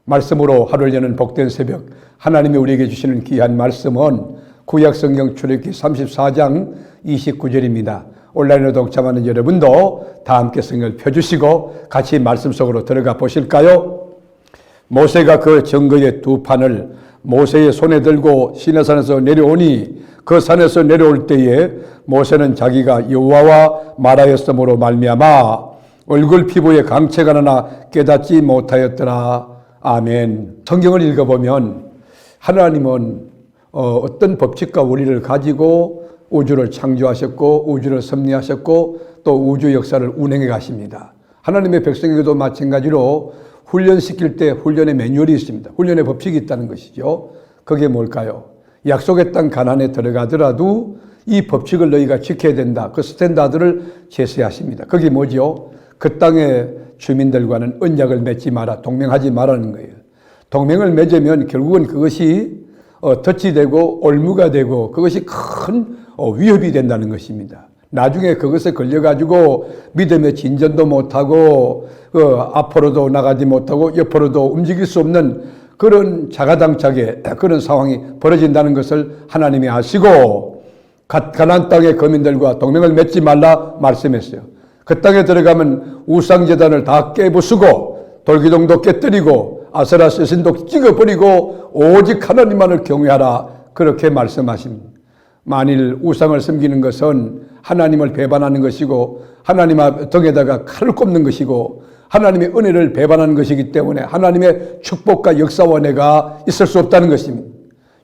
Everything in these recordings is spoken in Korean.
말씀으로 하루를 여는 복된 새벽, 하나님이 우리에게 주시는 귀한 말씀은 구약성경 출애굽기 34장 29절입니다. 온라인으로 독점하는 여러분도 다 함께 성경을 펴주시고 같이 말씀 속으로 들어가 보실까요? 모세가 그 증거의 두 판을 모세의 손에 들고 시내산에서 내려오니 그 산에서 내려올 때에 모세는 자기가 여호와와 말하였으므로 말미암아 얼굴 피부에 강체가 나나 깨닫지 못하였더라. 아멘. 성경을 읽어보면 하나님은 어떤 법칙과 원리를 가지고 우주를 창조하셨고 우주를 섭리하셨고 또 우주 역사를 운행해 가십니다. 하나님의 백성에게도 마찬가지로 훈련시킬 때 훈련의 매뉴얼이 있습니다. 훈련의 법칙이 있다는 것이죠. 그게 뭘까요? 약속의 땅 가나안에 들어가더라도 이 법칙을 너희가 지켜야 된다. 그 스탠다드를 제시하십니다. 그게 뭐죠? 그 땅의 주민들과는 언약을 맺지 마라. 동맹하지 말라는 거예요. 동맹을 맺으면 결국은 그것이 덫이 되고 올무가 되고 그것이 큰 위협이 된다는 것입니다. 나중에 그것에 걸려가지고 믿음의 진전도 못하고 앞으로도 나가지 못하고 옆으로도 움직일 수 없는 그런 자가당착의 그런 상황이 벌어진다는 것을 하나님이 아시고 가나안 땅의 거민들과 동맹을 맺지 말라 말씀했어요. 그 땅에 들어가면 우상제단을 다 깨부수고 돌기둥도 깨뜨리고 아세라 세신도 찍어버리고 오직 하나님만을 경외하라 그렇게 말씀하십니다. 만일 우상을 섬기는 것은 하나님을 배반하는 것이고 하나님 등에다가 칼을 꼽는 것이고 하나님의 은혜를 배반하는 것이기 때문에 하나님의 축복과 역사와 은혜가 있을 수 없다는 것입니다.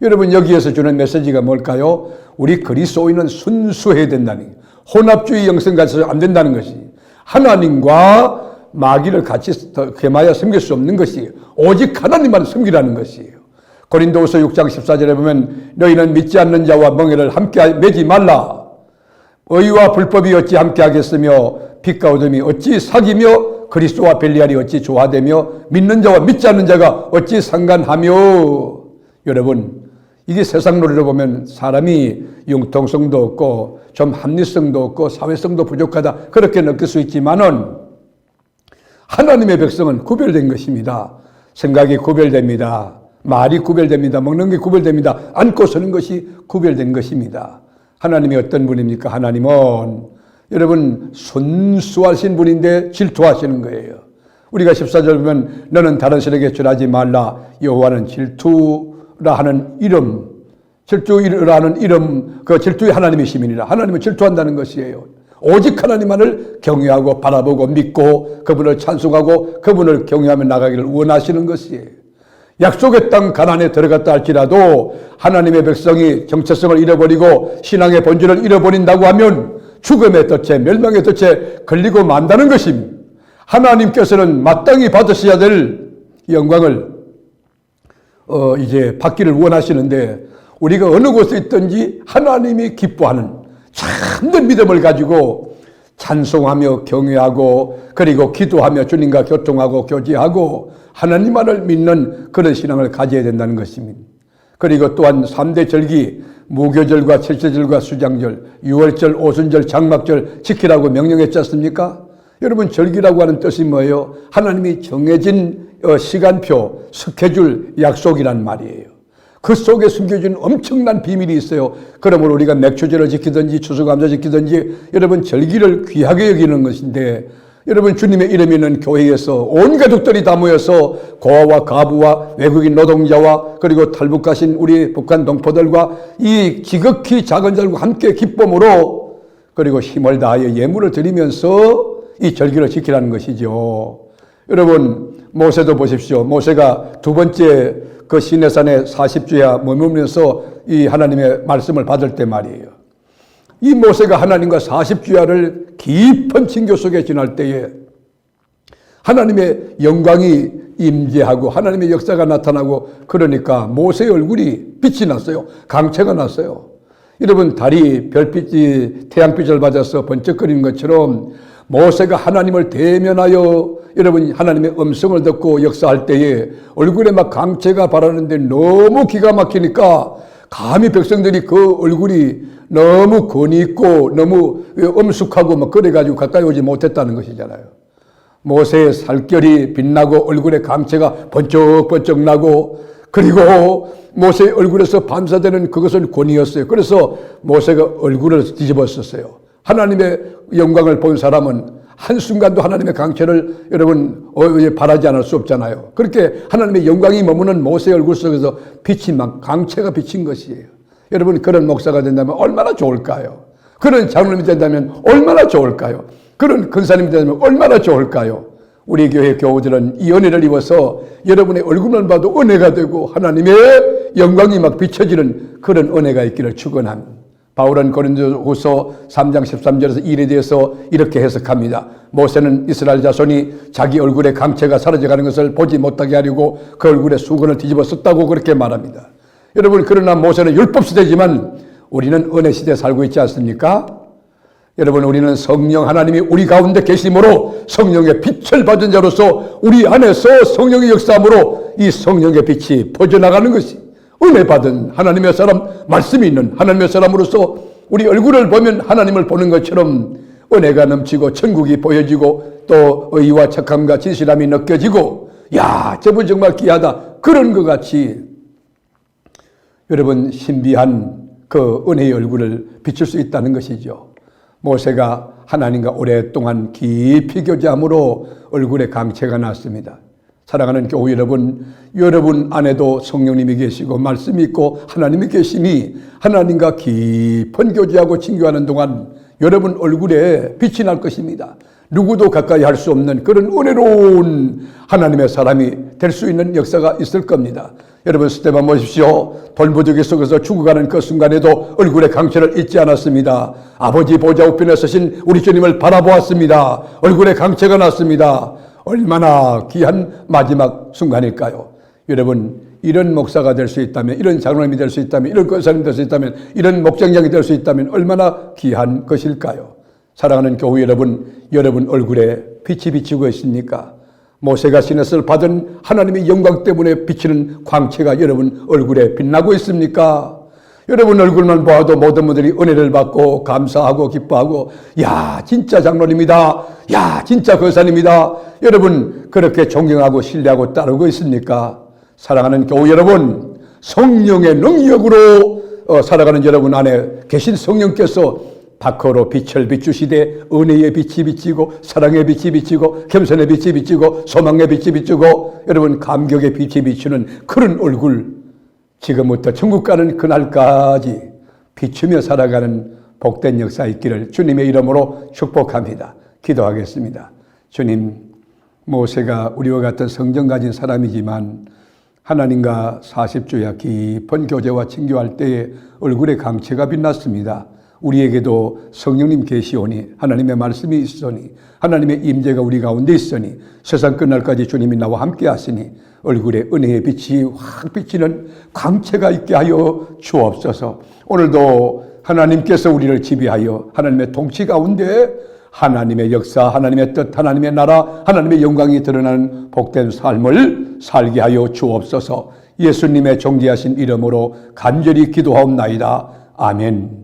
여러분 여기에서 주는 메시지가 뭘까요? 우리 그리스도인은 순수해야 된다는 거예요. 혼합주의 영성 가져서 안 된다는 것이 하나님과 마귀를 같이 개마야 섬길 수 없는 것이에요. 오직 하나님만 섬기라는 것이에요. 고린도후서 6장 14절에 보면 너희는 믿지 않는 자와 멍에를 함께 매지 말라. 의와 불법이 어찌 함께 하겠으며 빛과 어둠이 어찌 사귀며 그리스도와 벨리알이 어찌 조화되며 믿는 자와 믿지 않는 자가 어찌 상관하며. 여러분 이게 세상 논리로 보면 사람이 융통성도 없고 좀 합리성도 없고 사회성도 부족하다 그렇게 느낄 수 있지만은 하나님의 백성은 구별된 것입니다. 생각이 구별됩니다. 말이 구별됩니다. 먹는 게 구별됩니다. 앉고 서는 것이 구별된 것입니다. 하나님이 어떤 분입니까? 하나님은 여러분 순수하신 분인데 질투하시는 거예요. 우리가 14절 보면 너는 다른 신에게 절하지 말라. 여호와는 질투라 하는 이름, 질투라 하는 이름, 그 질투의 하나님의 시민이라. 하나님은 질투한다는 것이에요. 오직 하나님만을 경외하고 바라보고 믿고 그분을 찬송하고 그분을 경외하며 나가기를 원하시는 것이에요. 약속의 땅 가나안에 들어갔다 할지라도 하나님의 백성이 정체성을 잃어버리고 신앙의 본질을 잃어버린다고 하면 죽음의 덫에 멸망의 덫에 걸리고 만다는 것입니다. 하나님께서는 마땅히 받으셔야 될 영광을 이제 받기를 원하시는데 우리가 어느 곳에 있든지 하나님이 기뻐하는 참된 믿음을 가지고 찬송하며 경외하고 그리고 기도하며 주님과 교통하고 교제하고 하나님만을 믿는 그런 신앙을 가져야 된다는 것입니다. 그리고 또한 3대 절기 무교절과 칠제절과 수장절, 유월절, 오순절, 장막절 지키라고 명령했지 않습니까? 여러분 절기라고 하는 뜻이 뭐예요? 하나님이 정해진 시간표, 스케줄, 약속이란 말이에요. 그 속에 숨겨진 엄청난 비밀이 있어요. 그러므로 우리가 맥주절을 지키든지 추수감사 지키든지 여러분 절기를 귀하게 여기는 것인데 여러분 주님의 이름이 있는 교회에서 온 가족들이 다 모여서 고아와 가부와 외국인 노동자와 그리고 탈북하신 우리 북한 동포들과 이 지극히 작은 자들과 함께 기쁨으로 그리고 힘을 다하여 예물을 드리면서 이 절기를 지키라는 것이죠. 여러분 모세도 보십시오. 모세가 두 번째 그 시내산에 40주야 머물면서 이 하나님의 말씀을 받을 때 말이에요. 이 모세가 하나님과 40주야를 깊은 친교 속에 지날 때에 하나님의 영광이 임재하고 하나님의 역사가 나타나고 그러니까 모세의 얼굴이 빛이 났어요. 강체가 났어요. 여러분 달이 별빛이 태양빛을 받아서 번쩍거리는 것처럼 모세가 하나님을 대면하여 여러분 하나님의 음성을 듣고 역사할 때에 얼굴에 막 강체가 바라는데 너무 기가 막히니까 감히 백성들이 그 얼굴이 너무 건이 있고 너무 엄숙하고 막 그래가지고 가까이 오지 못했다는 것이잖아요. 모세의 살결이 빛나고 얼굴에 광채가 번쩍번쩍 나고, 그리고 모세의 얼굴에서 반사되는 그것은 권위였어요. 그래서 모세가 얼굴을 뒤집었었어요. 하나님의 영광을 본 사람은 한순간도 하나님의 광채를 여러분 바라지 않을 수 없잖아요. 그렇게 하나님의 영광이 머무는 모세의 얼굴 속에서 빛이 막 광채가 비친 것이에요. 여러분, 그런 목사가 된다면 얼마나 좋을까요? 그런 장로님이 된다면 얼마나 좋을까요? 그런 근사님이 된다면 얼마나 좋을까요? 우리 교회 교우들은 이 은혜를 입어서 여러분의 얼굴만 봐도 은혜가 되고 하나님의 영광이 막 비춰지는 그런 은혜가 있기를 축원합니다. 바울은 고린도후서 3장 13절에서 일에 대해서 이렇게 해석합니다. 모세는 이스라엘 자손이 자기 얼굴의 광채가 사라져가는 것을 보지 못하게 하려고 그 얼굴에 수건을 뒤집어 썼다고 그렇게 말합니다. 여러분, 그러나 모세는 율법 시대지만 우리는 은혜 시대에 살고 있지 않습니까? 여러분, 우리는 성령 하나님이 우리 가운데 계심으로 성령의 빛을 받은 자로서 우리 안에서 성령의 역사함으로 이 성령의 빛이 퍼져나가는 것이 은혜 받은 하나님의 사람, 말씀이 있는 하나님의 사람으로서 우리 얼굴을 보면 하나님을 보는 것처럼 은혜가 넘치고 천국이 보여지고 또 의와 착함과 진실함이 느껴지고, 야, 저분 정말 귀하다, 그런 것 같이 여러분 신비한 그 은혜의 얼굴을 비출 수 있다는 것이죠. 모세가 하나님과 오랫동안 깊이 교제함으로 얼굴에 광채가 났습니다. 사랑하는 교우 여러분, 여러분 안에도 성령님이 계시고 말씀이 있고 하나님이 계시니 하나님과 깊은 교제하고 친교하는 동안 여러분 얼굴에 빛이 날 것입니다. 누구도 가까이 할 수 없는 그런 은혜로운 하나님의 사람이 될 수 있는 역사가 있을 겁니다. 여러분, 스데반 보십시오. 돌무더기 속에서 죽어가는 그 순간에도 얼굴에 광채를 잊지 않았습니다. 아버지 보좌 우편에 서신 우리 주님을 바라보았습니다. 얼굴에 광채가 났습니다. 얼마나 귀한 마지막 순간일까요? 여러분, 이런 목사가 될 수 있다면, 이런 장로님이 될 수 있다면, 이런 권사님이 될 수 있다면, 이런 목장장이 될 수 있다면 얼마나 귀한 것일까요? 사랑하는 교우 여러분, 여러분 얼굴에 빛이 비치고 있습니까? 모세가 시내스를 받은 하나님의 영광 때문에 비치는 광채가 여러분 얼굴에 빛나고 있습니까? 여러분 얼굴만 봐도 모든 분들이 은혜를 받고 감사하고 기뻐하고, 야, 진짜 장로님이다, 야, 진짜 권사님이다, 여러분 그렇게 존경하고 신뢰하고 따르고 있습니까? 사랑하는 교우 여러분, 성령의 능력으로 살아가는 여러분 안에 계신 성령께서 밖으로 빛을 비추시되 은혜의 빛이 비치고 사랑의 빛이 비치고 겸손의 빛이 비치고 소망의 빛이 비치고 여러분 감격의 빛이 비추는 그런 얼굴, 지금부터 천국 가는 그날까지 비추며 살아가는 복된 역사 있기를 주님의 이름으로 축복합니다. 기도하겠습니다. 주님, 모세가 우리와 같은 성정 가진 사람이지만 하나님과 40주야 깊은 교제와 친교할 때에 얼굴에 광채가 빛났습니다. 우리에게도 성령님 계시오니 하나님의 말씀이 있으니 하나님의 임재가 우리 가운데 있으니 세상 끝날까지 주님이 나와 함께 하시니 얼굴에 은혜의 빛이 확 비치는 광채가 있게 하여 주옵소서. 오늘도 하나님께서 우리를 지배하여 하나님의 통치 가운데 하나님의 역사, 하나님의 뜻, 하나님의 나라, 하나님의 영광이 드러나는 복된 삶을 살게 하여 주옵소서. 예수님의 존귀하신 이름으로 간절히 기도하옵나이다. 아멘.